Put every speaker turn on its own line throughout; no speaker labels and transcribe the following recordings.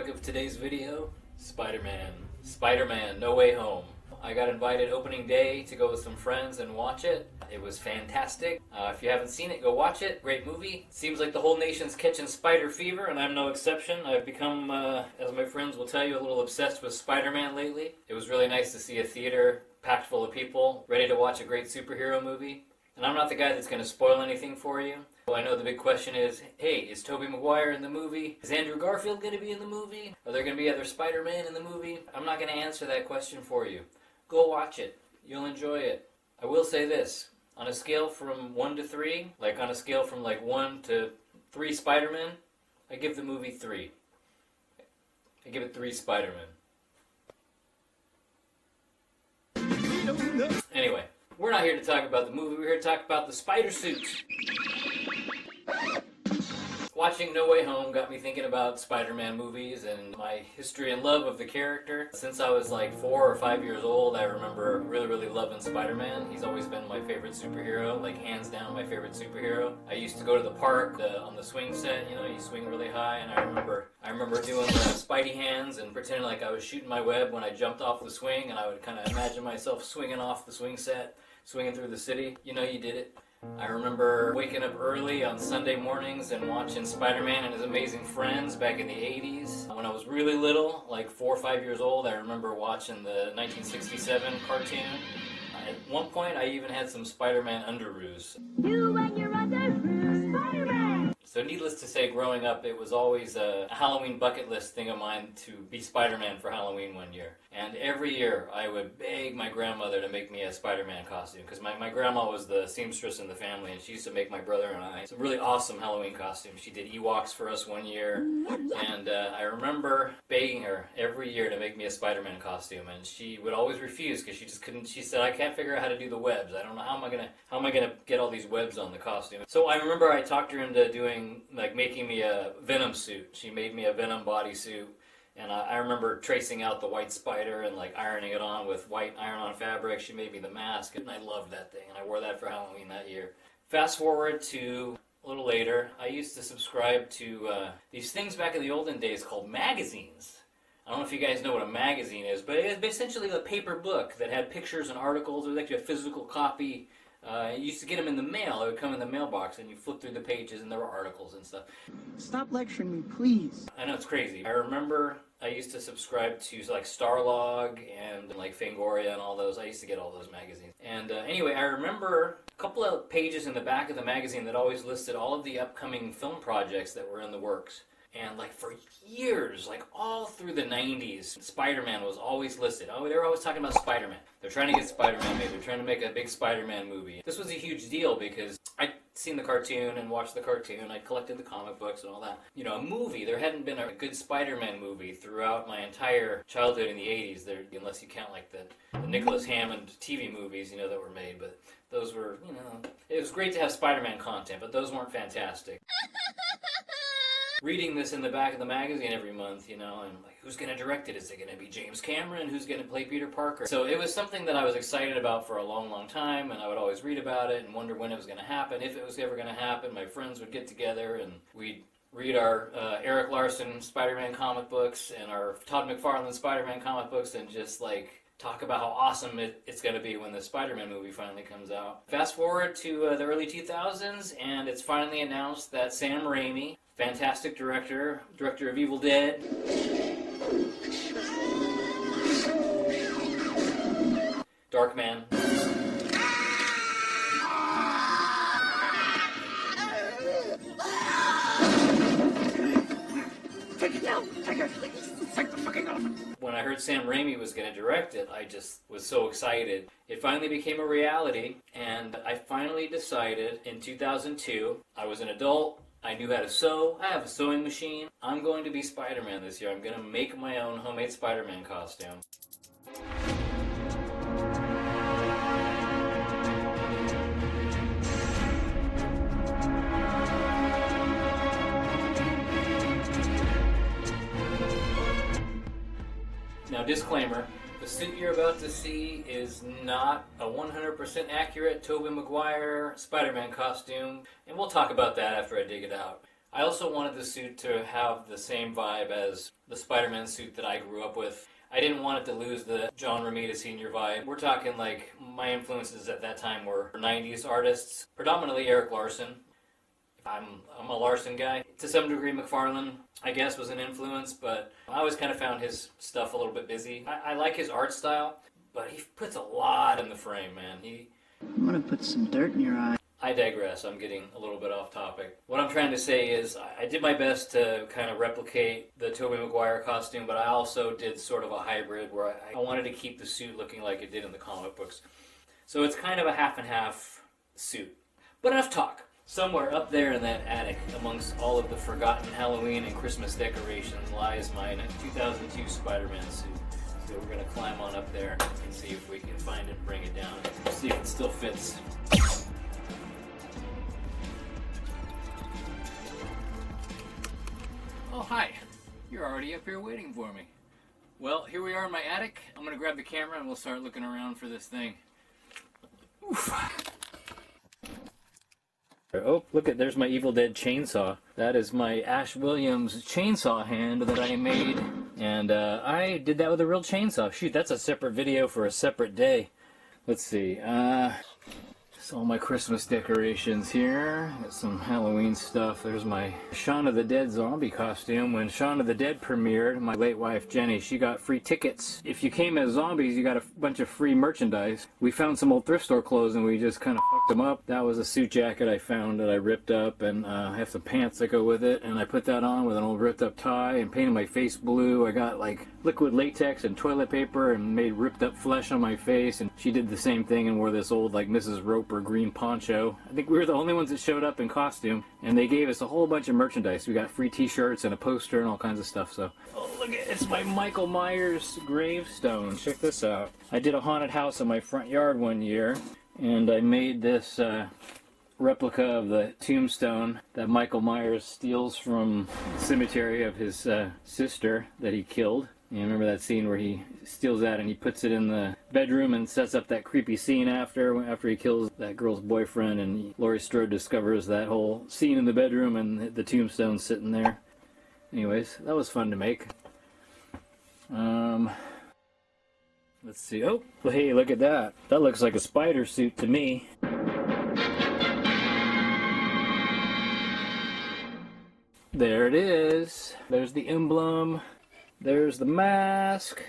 topic of today's video, Spider-Man. Spider-Man, No Way Home. I got invited opening day to go with some friends and watch it. It was fantastic. If you haven't seen it, go watch it. Great movie. Seems like the whole nation's catching spider fever, and I'm no exception. I've become, as my friends will tell you, a little obsessed with Spider-Man lately. It was really nice to see a theater packed full of people ready to watch a great superhero movie. And I'm not the guy that's going to spoil anything for you. I know the big question is, hey, is Tobey Maguire in the movie? Is Andrew Garfield going to be in the movie? Are there going to be other Spider-Man in the movie? I'm not going to answer that question for you. Go watch it. You'll enjoy it. I will say this. On a scale from 1 to 3, like on a scale from like 1 to 3 Spider-Man, I give the movie 3. I give it 3 Spider-Man. Anyway, we're not here to talk about the movie. We're here to talk about the spider suits. Watching No Way Home got me thinking about Spider-Man movies and my history and love of the character. Since I was like 4 or 5 years old, I remember really loving Spider-Man. He's always been my favorite superhero, like hands down my favorite superhero. I used to go to the park on the swing set, you know, you swing really high, and I remember doing Spidey hands and pretending like I was shooting my web when I jumped off the swing, and I would kind of imagine myself swinging off the swing set, swinging through the city. You know, you did it. I remember waking up early on Sunday mornings and watching Spider-Man and His Amazing Friends back in the 80s. When I was really little, like 4 or 5 years old, I remember watching the 1967 cartoon. At one point, I even had some Spider-Man underoos. You and your underoos, Spider-Man! So needless to say, growing up, it was always a Halloween bucket list thing of mine to be Spider-Man for Halloween one year. And every year, I would beg my grandmother to make me a Spider-Man costume, because my grandma was the seamstress in the family, and she used to make my brother and I some really awesome Halloween costumes. She did Ewoks for us one year, and I remember begging her every year to make me a Spider-Man costume, and she would always refuse, because she just couldn't. She said, I can't figure out how to do the webs. I don't know how am I gonna get all these webs on the costume. So I remember I talked her into making me a Venom suit. She made me a Venom bodysuit. And I remember tracing out the white spider and like ironing it on with white iron-on fabric. She made me the mask, and I loved that thing. And I wore that for Halloween that year. Fast forward to a little later, I used to subscribe to these things back in the olden days called magazines. I don't know if you guys know what a magazine is, but it's essentially a paper book that had pictures and articles. It was actually a physical copy. You used to get them in the mail. It would come in the mailbox, and you flip through the pages, and there were articles and stuff.
Stop lecturing me, please.
I know, it's crazy. I remember I used to subscribe to like Starlog and like Fangoria and all those. I used to get all those magazines. And anyway, I remember a couple of pages in the back of the magazine that always listed all of the upcoming film projects that were in the works. And like for years, like all through the 90s, Spider-Man was always listed. Oh, they were always talking about Spider-Man. They're trying to get Spider-Man made. They're trying to make a big Spider-Man movie. This was a huge deal because I'd seen the cartoon and watched the cartoon. I collected the comic books and all that. You know, a movie. There hadn't been a good Spider-Man movie throughout my entire childhood in the 80s, unless you count like the Nicholas Hammond TV movies, you know, that were made. But those were, you know, it was great to have Spider-Man content, but those weren't fantastic. Reading this in the back of the magazine every month, you know, and like, who's going to direct it? Is it going to be James Cameron? Who's going to play Peter Parker? So it was something that I was excited about for a long time, and I would always read about it and wonder when it was going to happen. If it was ever going to happen, my friends would get together and we'd read our Eric Larson Spider-Man comic books and our Todd McFarlane Spider-Man comic books and just like talk about how awesome it's going to be when the Spider-Man movie finally comes out. Fast forward to the early 2000s, and it's finally announced that Sam Raimi, fantastic director of Evil Dead, Darkman, take it down, take it, take the fucking elephant. When I heard Sam Raimi was going to direct it, I just was so excited. It finally became a reality, and I finally decided in 2002, I was an adult, I knew how to sew, I have a sewing machine. I'm going to be Spider-Man this year. I'm going to make my own homemade Spider-Man costume. Now, disclaimer, the suit you're about to see is not a 100% accurate Tobey Maguire Spider-Man costume, and we'll talk about that after I dig it out. I also wanted the suit to have the same vibe as the Spider-Man suit that I grew up with. I didn't want it to lose the John Romita Sr. vibe. We're talking like my influences at that time were 90s artists, predominantly Eric Larson. I'm a Larson guy. To some degree, McFarlane, I guess, was an influence, but I always kind of found his stuff a little bit busy. I like his art style, but he puts a lot in the frame, man.
I'm gonna put some dirt in your eye.
I digress. I'm getting a little bit off topic. What I'm trying to say is I did my best to kind of replicate the Tobey Maguire costume, but I also did sort of a hybrid where I wanted to keep the suit looking like it did in the comic books. So it's kind of a half and half suit. But enough talk. Somewhere up there in that attic, amongst all of the forgotten Halloween and Christmas decorations, lies my 2002 Spider-Man suit. So we're going to climb on up there and see if we can find it and bring it down. See if it still fits. Oh, hi. You're already up here waiting for me. Well, here we are in my attic. I'm going to grab the camera and we'll start looking around for this thing. Oof. Oh, look at, there's my Evil Dead chainsaw. That is my Ash Williams chainsaw hand that I made. And I did that with a real chainsaw. Shoot, that's a separate video for a separate day. Let's see. All my Christmas decorations here. Got some Halloween stuff. There's my Shaun of the Dead zombie costume. When Shaun of the Dead premiered, my late wife Jenny, she got free tickets. If you came as zombies, you got a bunch of free merchandise. We found some old thrift store clothes and we just kind of fucked them up. That was a suit jacket I found that I ripped up, and I have some pants that go with it, and I put that on with an old ripped up tie and painted my face blue. I got like liquid latex and toilet paper and made ripped up flesh on my face, and she did the same thing and wore this old like Mrs. Roper green poncho. I think we were the only ones that showed up in costume, and they gave us a whole bunch of merchandise. We got free t-shirts and a poster and all kinds of stuff. So, oh, look at it. It's my Michael Myers gravestone. Check this out. I did a haunted house in my front yard one year, and I made this replica of the tombstone that Michael Myers steals from the cemetery of his sister that he killed. You remember that scene where he steals that and he puts it in the bedroom and sets up that creepy scene after he kills that girl's boyfriend, and Laurie Strode discovers that whole scene in the bedroom and the tombstone sitting there. Anyways, that was fun to make. Let's see. Oh, hey, look at that. That looks like a spider suit to me. There it is. There's the emblem. There's the mask.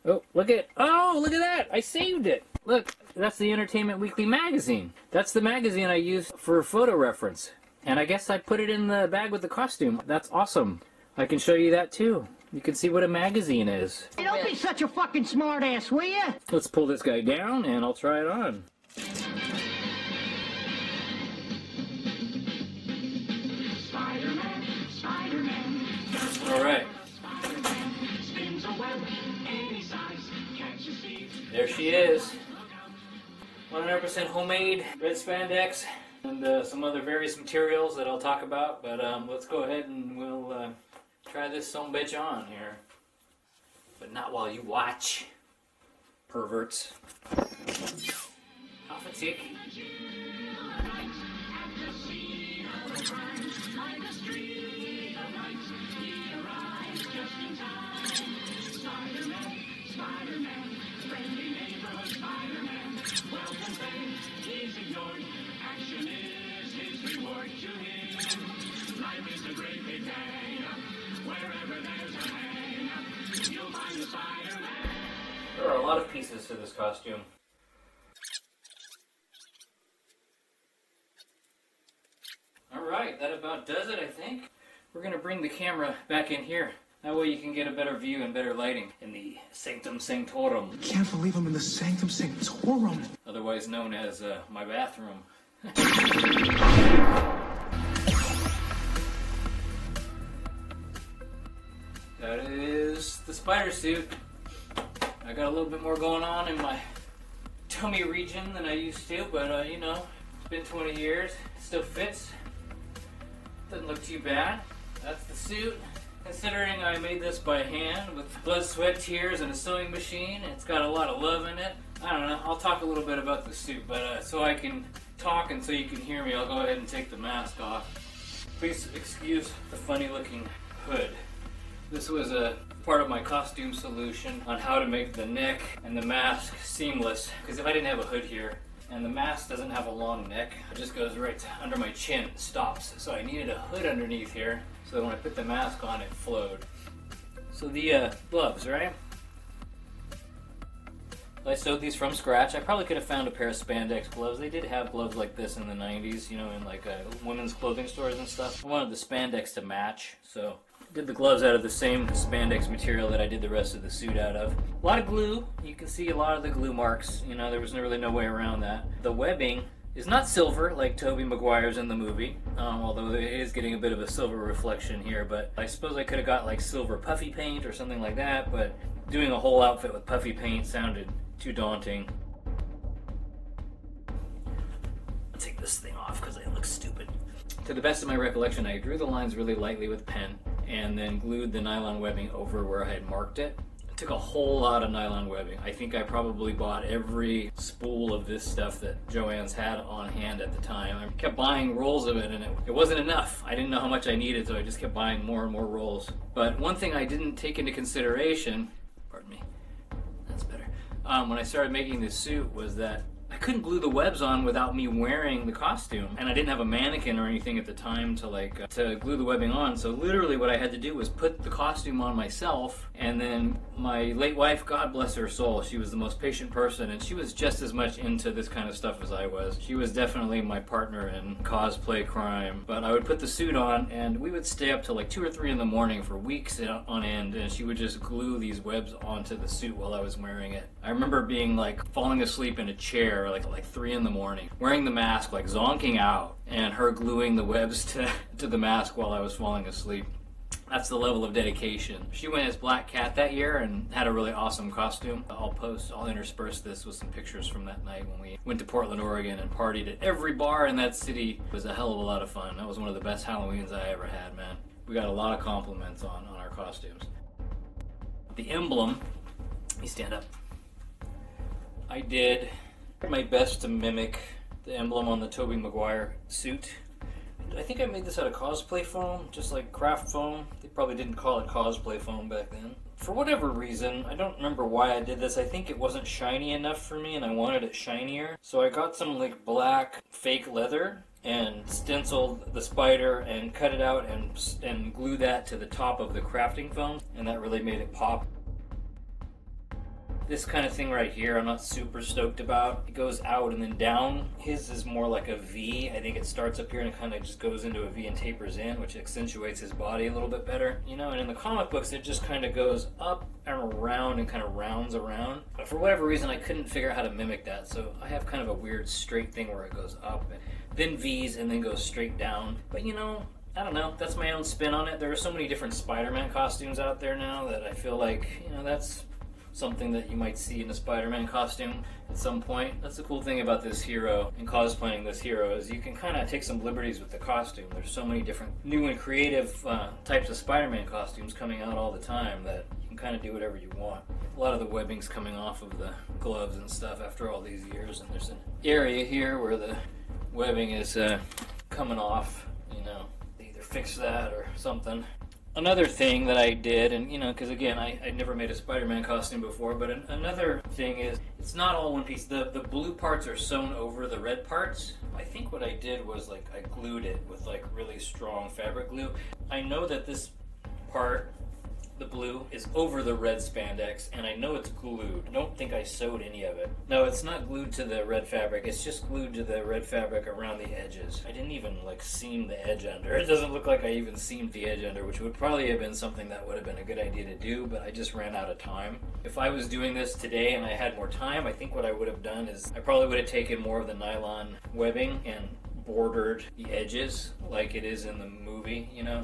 Oh, look at that! I saved it! Look, that's the Entertainment Weekly magazine. That's the magazine I used for photo reference. And I guess I put it in the bag with the costume. That's awesome. I can show you that too. You can see what a magazine is.
Hey, don't be such a fucking smartass, will ya?
Let's pull this guy down and I'll try it on. Alright. There she is. 100% homemade red spandex and some other various materials that I'll talk about, but let's go ahead and we'll try this sumbitch on here. But not while you watch, perverts. Off a tick. There are a lot of pieces to this costume. Alright, that about does it, I think. We're going to bring the camera back in here. That way you can get a better view and better lighting in the Sanctum Sanctorum.
Can't believe I'm in the Sanctum Sanctorum.
Otherwise known as my bathroom. That is the spider suit. I got a little bit more going on in my tummy region than I used to, but you know, it's been 20 years. It still fits. Doesn't look too bad. That's the suit. Considering I made this by hand with blood, sweat, tears, and a sewing machine, it's got a lot of love in it. I don't know, I'll talk a little bit about the suit, but so I can talk and so you can hear me, I'll go ahead and take the mask off. Please excuse the funny looking hood. This was a part of my costume solution on how to make the neck and the mask seamless. Because if I didn't have a hood here, and the mask doesn't have a long neck, it just goes right under my chin, it stops. So I needed a hood underneath here, so that when I put the mask on, it flowed. So the gloves, right? I sewed these from scratch. I probably could have found a pair of spandex gloves. They did have gloves like this in the 90s, you know, in like women's clothing stores and stuff. I wanted the spandex to match, so I did the gloves out of the same spandex material that I did the rest of the suit out of. A lot of glue. You can see a lot of the glue marks. You know, there was really no way around that. The webbing is not silver like Tobey Maguire's in the movie, although it is getting a bit of a silver reflection here, but I suppose I could have got like silver puffy paint or something like that, but doing a whole outfit with puffy paint sounded too daunting. I'll take this thing off because it looks stupid. To the best of my recollection, I drew the lines really lightly with pen and then glued the nylon webbing over where I had marked it. It took a whole lot of nylon webbing. I think I probably bought every spool of this stuff that Joann's had on hand at the time. I kept buying rolls of it and it wasn't enough. I didn't know how much I needed, so I just kept buying more and more rolls. But one thing I didn't take into consideration, pardon me, that's better, when I started making this suit was that I couldn't glue the webs on without me wearing the costume, and I didn't have a mannequin or anything at the time to glue the webbing on. So literally what I had to do was put the costume on myself, and then my late wife, God bless her soul, she was the most patient person, and she was just as much into this kind of stuff as I was. She was definitely my partner in cosplay crime. But I would put the suit on, and we would stay up till like 2 or 3 in the morning for weeks on end, and she would just glue these webs onto the suit while I was wearing it. I remember being like falling asleep in a chair like 3 in the morning, wearing the mask, like zonking out, and her gluing the webs to the mask while I was falling asleep. That's the level of dedication. She went as Black Cat that year and had a really awesome costume. I'll intersperse this with some pictures from that night when we went to Portland, Oregon and partied at every bar in that city. It was a hell of a lot of fun. That was one of the best Halloweens I ever had, man. We got a lot of compliments on our costumes. The emblem, let me stand up. I did my best to mimic the emblem on the Tobey Maguire suit. I think I made this out of cosplay foam, just like craft foam. They probably didn't call it cosplay foam back then. For whatever reason, I don't remember why I did this. I think it wasn't shiny enough for me and I wanted it shinier. So I got some like black fake leather and stenciled the spider and cut it out and glued that to the top of the crafting foam, and that really made it pop. This kind of thing right here I'm not super stoked about. It goes out and then down. His is more like a V. I think it starts up here and kind of just goes into a V and tapers in, which accentuates his body a little bit better. You know, and in the comic books it just kind of goes up and around and kind of rounds around. But for whatever reason I couldn't figure out how to mimic that, so I have kind of a weird straight thing where it goes up and then V's and then goes straight down. But you know, I don't know, that's my own spin on it. There are so many different Spider-Man costumes out there now that I feel like, you know, that's something that you might see in a Spider-Man costume at some point. That's the cool thing about this hero and cosplaying this hero is you can kind of take some liberties with the costume. There's so many different new and creative types of Spider-Man costumes coming out all the time that you can kind of do whatever you want. A lot of the webbing's coming off of the gloves and stuff after all these years, and there's an area here where the webbing is coming off, you know. Either fix that or something. Another thing that I did, and you know, because again, I'd never made a Spider-Man costume before, but another thing is, it's not all one piece. The blue parts are sewn over the red parts. I think what I did was, like, I glued it with, like, really strong fabric glue. I know that this part, the blue, is over the red spandex, and I know it's glued. I don't think I sewed any of it. No, it's not glued to the red fabric. It's just glued to the red fabric around the edges. I didn't even, like, seam the edge under. It doesn't look like I even seamed the edge under, which would probably have been something that would have been a good idea to do, but I just ran out of time. If I was doing this today and I had more time, I think what I would have done is I probably would have taken more of the nylon webbing and bordered the edges like it is in the movie, you know,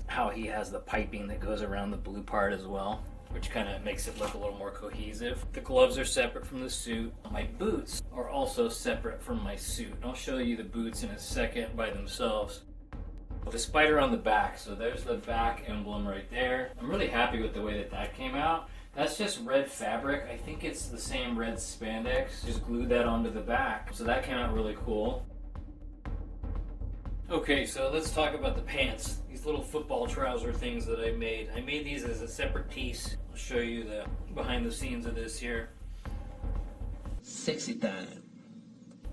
how he has the piping that goes around the blue part as well, which kind of makes it look a little more cohesive. The gloves are separate from the suit. My boots are also separate from my suit. I'll show you the boots in a second by themselves. The spider on the back, so there's the back emblem right there. I'm really happy with the way that that came out. That's just red fabric. I think it's the same red spandex. Just glued that onto the back. So that came out really cool. Okay, so let's talk about the pants. These little football trouser things that I made. I made these as a separate piece. I'll show you the behind the scenes of this here.
Sexy time.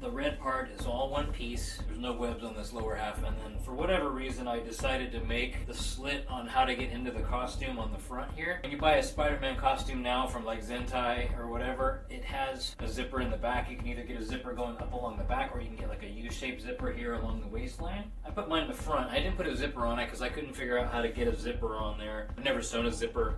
The red part is all one piece. There's no webs on this lower half, and then for whatever reason I decided to make the slit on how to get into the costume on the front here. When you buy a Spider-Man costume now from like Zentai or whatever, it has a zipper in the back. You can either get a zipper going up along the back, or you can get like a U-shaped zipper here along the waistline. I put mine in the front. I didn't put a zipper on it because I couldn't figure out how to get a zipper on there. I've never sewn a zipper,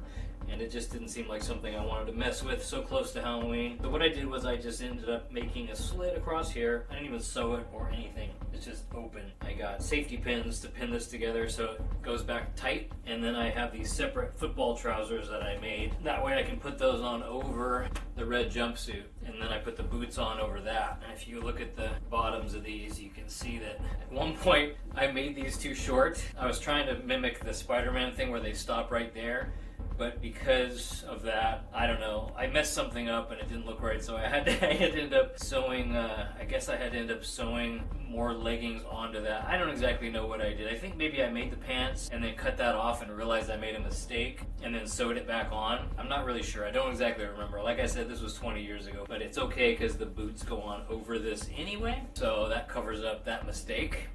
and it just didn't seem like something I wanted to mess with so close to Halloween. So what I did was I just ended up making a slit across here. I didn't even sew it or anything. It's just open. I got safety pins to pin this together so it goes back tight. And then I have these separate football trousers that I made. That way I can put those on over the red jumpsuit. And then I put the boots on over that. And if you look at the bottoms of these, you can see that at one point I made these too short. I was trying to mimic the Spider-Man thing where they stop right there. But because of that, I don't know, I messed something up and it didn't look right, so I had to end up sewing, I guess I had to end up sewing more leggings onto that. I don't exactly know what I did. I think maybe I made the pants and then cut that off and realized I made a mistake and then sewed it back on. I'm not really sure. I don't exactly remember. Like I said, this was 20 years ago, but it's okay because the boots go on over this anyway, so that covers up that mistake.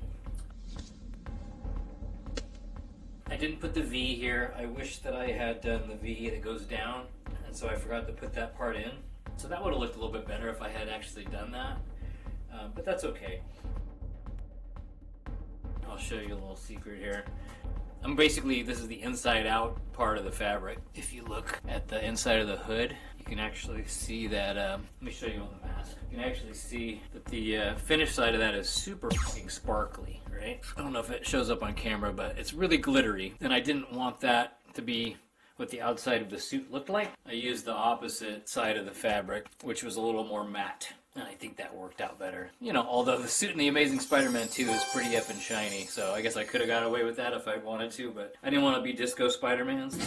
I didn't put the V here. I wish that I had done the V that goes down, and so I forgot to put that part in. So that would have looked a little bit better if I had actually done that, but that's okay. I'll show you a little secret here. This is the inside out part of the fabric. If you look at the inside of the hood, you can actually see that, let me show you on the mask. You can actually see that the finished side of that is super fucking sparkly, right? I don't know if it shows up on camera, but it's really glittery. And I didn't want that to be what the outside of the suit looked like. I used the opposite side of the fabric, which was a little more matte. And I think that worked out better. You know, although the suit in The Amazing Spider-Man 2 is pretty effing shiny, so I guess I could have got away with that if I wanted to, but I didn't want to be Disco Spider-Mans.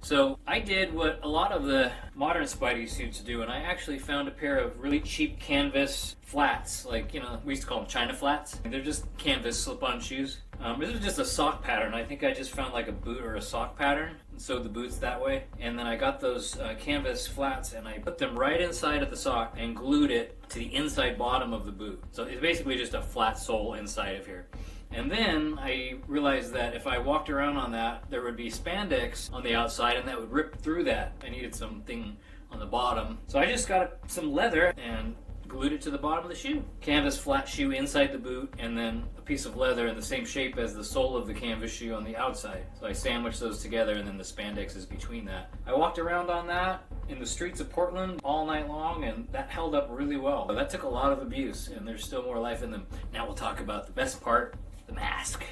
So I did what a lot of the modern Spidey suits do, and I actually found a pair of really cheap canvas flats, like, you know, we used to call them China flats. They're just canvas slip-on shoes. This was just a sock pattern. I think I just found like a boot or a sock pattern and sewed the boots that way. And then I got those canvas flats and I put them right inside of the sock and glued it to the inside bottom of the boot. So it's basically just a flat sole inside of here. And then I realized that if I walked around on that, there would be spandex on the outside and that would rip through that. I needed something on the bottom. So I just got some leather and glued it to the bottom of the shoe. Canvas flat shoe inside the boot, and then a piece of leather in the same shape as the sole of the canvas shoe on the outside. So I sandwiched those together, and then the spandex is between that. I walked around on that in the streets of Portland all night long, and that held up really well. That took a lot of abuse, and there's still more life in them. Now we'll talk about the best part, the mask.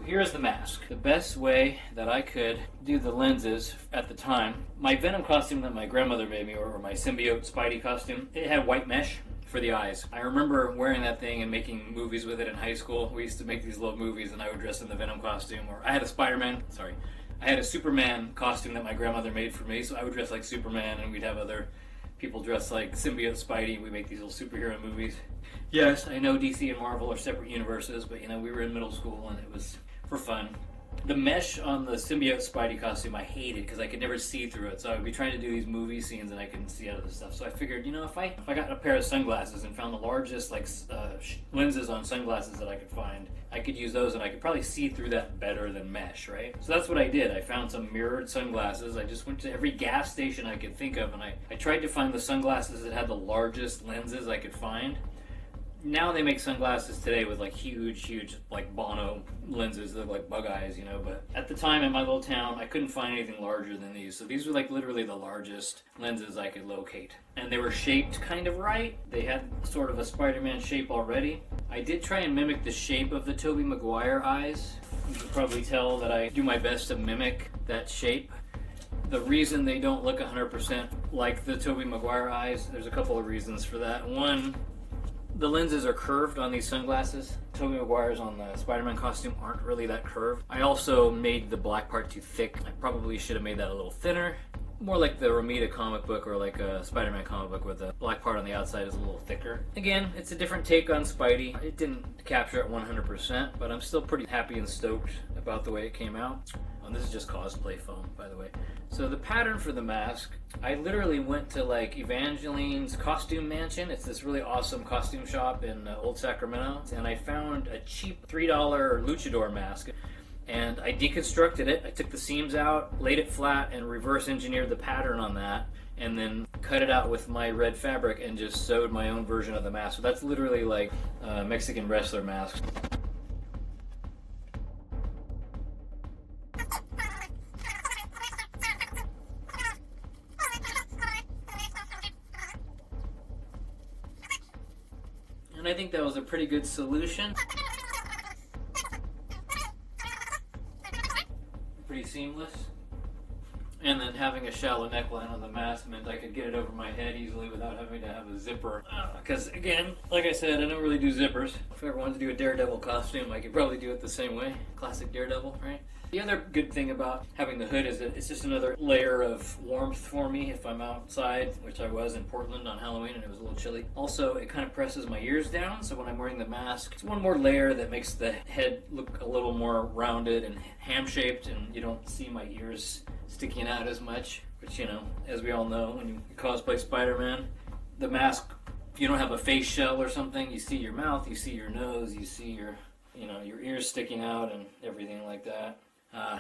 Here's the mask. The best way that I could do the lenses at the time, my Venom costume that my grandmother made me, or my symbiote Spidey costume, it had white mesh for the eyes. I remember wearing that thing and making movies with it in high school. We used to make these little movies and I would dress in the Venom costume, or I had a Superman costume that my grandmother made for me, so I would dress like Superman and we'd have other people dressed like symbiote Spidey. We make these little superhero movies. Yes, I know DC and Marvel are separate universes, but you know, we were in middle school and it was for fun. The mesh on the symbiote Spidey costume I hated because I could never see through it. So I would be trying to do these movie scenes and I couldn't see out of the stuff. So I figured, you know, if I got a pair of sunglasses and found the largest lenses on sunglasses that I could find, I could use those and I could probably see through that better than mesh, right? So that's what I did. I found some mirrored sunglasses. I just went to every gas station I could think of and I tried to find the sunglasses that had the largest lenses I could find. Now they make sunglasses today with like huge like Bono lenses that look like bug eyes, you know, but at the time in my little town I couldn't find anything larger than these. So these were like literally the largest lenses I could locate. And they were shaped kind of right. They had sort of a Spider-Man shape already. I did try and mimic the shape of the Tobey Maguire eyes. You can probably tell that I do my best to mimic that shape. The reason they don't look 100% like the Tobey Maguire eyes, there's a couple of reasons for that. One, The lenses are curved on these sunglasses. Tobey Maguire's on the Spider-Man costume aren't really that curved. I also made the black part too thick. I probably should have made that a little thinner. More like the Romita comic book or like a Spider-Man comic book where the black part on the outside is a little thicker. Again, it's a different take on Spidey. It didn't capture it 100%, but I'm still pretty happy and stoked about the way it came out. And this is just cosplay foam, by the way. So the pattern for the mask, I literally went to like Evangeline's Costume Mansion. It's this really awesome costume shop in Old Sacramento. And I found a cheap $3 luchador mask. And I deconstructed it. I took the seams out, laid it flat, and reverse engineered the pattern on that. And then cut it out with my red fabric and just sewed my own version of the mask. So that's literally like a Mexican wrestler mask. And I think that was a pretty good solution. Pretty seamless. And then having a shallow neckline on the mask meant I could get it over my head easily without having to have a zipper. Because again, like I said, I don't really do zippers. If I ever wanted to do a Daredevil costume, I could probably do it the same way. Classic Daredevil, right? The other good thing about having the hood is that it's just another layer of warmth for me if I'm outside, which I was in Portland on Halloween and it was a little chilly. Also, it kind of presses my ears down, so when I'm wearing the mask, it's one more layer that makes the head look a little more rounded and ham-shaped, and you don't see my ears sticking out as much. Which, you know, as we all know, when you cosplay Spider-Man, the mask, if you don't have a face shell or something, you see your mouth, you see your nose, you see your, you know, your ears sticking out and everything like that.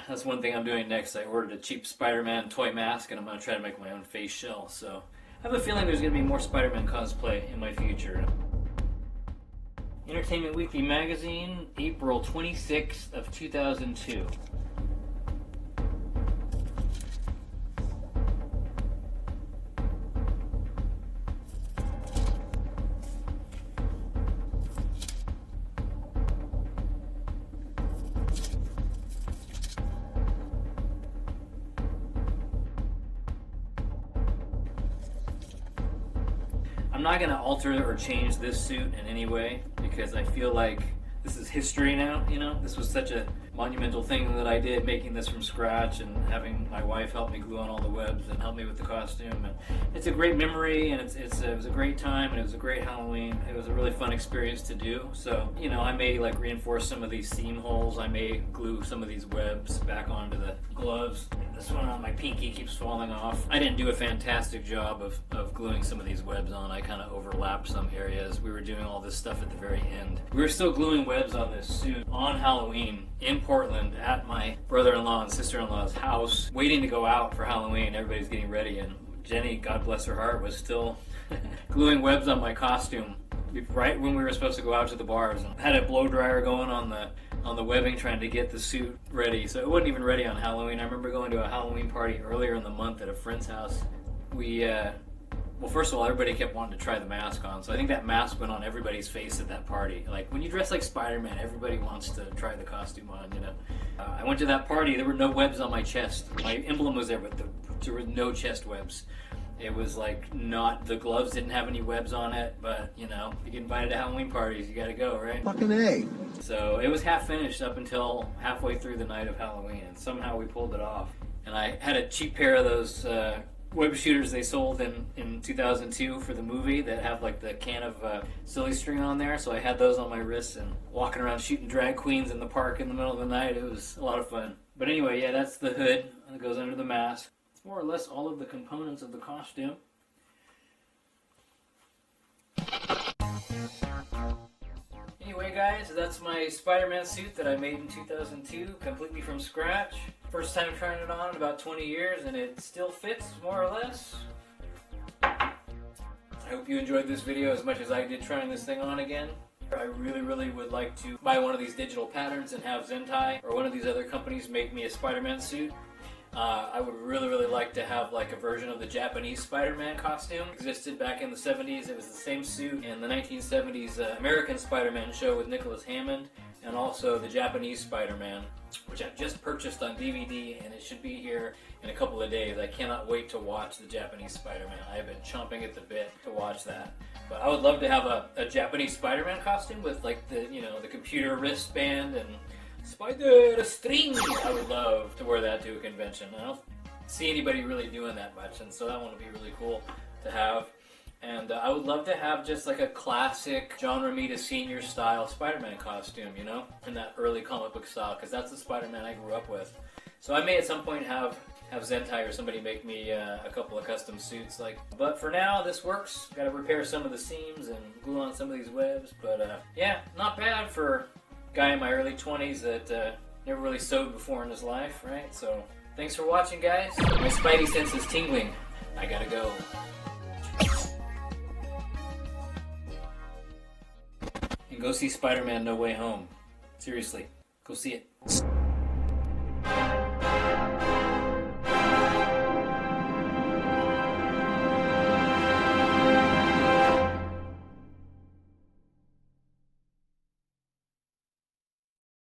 That's one thing I'm doing next. I ordered a cheap Spider-Man toy mask, and I'm going to try to make my own face shell. So I have a feeling there's going to be more Spider-Man cosplay in my future. Entertainment Weekly magazine, April 26th of 2002. I'm not going to alter or change this suit in any way because I feel like this is history now, you know? This was such a monumental thing that I did, making this from scratch and having my wife help me glue on all the webs and help me with the costume. And it's a great memory, and it was a great time, and it was a great Halloween. It was a really fun experience to do. So, you know, I may like reinforce some of these seam holes. I may glue some of these webs back onto the gloves. This one on my pinky keeps falling off. I didn't do a fantastic job of gluing some of these webs on. I kind of overlapped some areas. We were doing all this stuff at the very end. We were still gluing webs on this suit on Halloween in Portland at my brother-in-law and sister-in-law's house, waiting to go out for Halloween. Everybody's getting ready, and Jenny, God bless her heart, was still gluing webs on my costume right when we were supposed to go out to the bars. And had a blow dryer going on the webbing trying to get the suit ready. So it wasn't even ready on Halloween. I remember going to a Halloween party earlier in the month at a friend's house. Well, first of all, everybody kept wanting to try the mask on, so I think that mask went on everybody's face at that party. Like, when you dress like Spider-Man, everybody wants to try the costume on, you know. I went to that party, there were no webs on my chest. My emblem was there, but there were no chest webs. It was like the gloves didn't have any webs on it, but, you know, you get invited to Halloween parties, you gotta go, right?
Fucking A.
So it was half finished up until halfway through the night of Halloween, and somehow we pulled it off. And I had a cheap pair of those web shooters they sold in 2002 for the movie that have like the can of silly string on there, so I had those on my wrists and walking around shooting drag queens in the park in the middle of the night. It was a lot of fun. But anyway, yeah, that's the hood that goes under the mask. It's more or less all of the components of the costume. Anyway guys, that's my Spider-Man suit that I made in 2002, completely from scratch. First time trying it on in about 20 years, and it still fits, more or less. I hope you enjoyed this video as much as I did trying this thing on again. I really would like to buy one of these digital patterns and have Zentai or one of these other companies make me a Spider-Man suit. I would really like to have like a version of the Japanese Spider-Man costume. It existed back in the 70s. It was the same suit in the 1970s American Spider-Man show with Nicholas Hammond, and also the Japanese Spider-Man, which I've just purchased on DVD, and it should be here in a couple of days. I cannot wait to watch the Japanese Spider-Man. I have been chomping at the bit to watch that. But I would love to have a Japanese Spider-Man costume with like the, you know, the computer wristband and spider string. I would love to wear that to a convention. I don't see anybody really doing that much, and so that one would be really cool to have. And I would love to have just like a classic John Romita Sr. style Spider-Man costume, you know, in that early comic book style, because that's the Spider-Man I grew up with. So I may at some point have Zentai or somebody make me a couple of custom suits. But for now, this works. Got to repair some of the seams and glue on some of these webs. But yeah, not bad for a guy in my early 20s that never really sewed before in his life, right? So thanks for watching, guys. My spidey sense is tingling. I gotta go. And go see Spider-Man No Way Home. Seriously, go see it.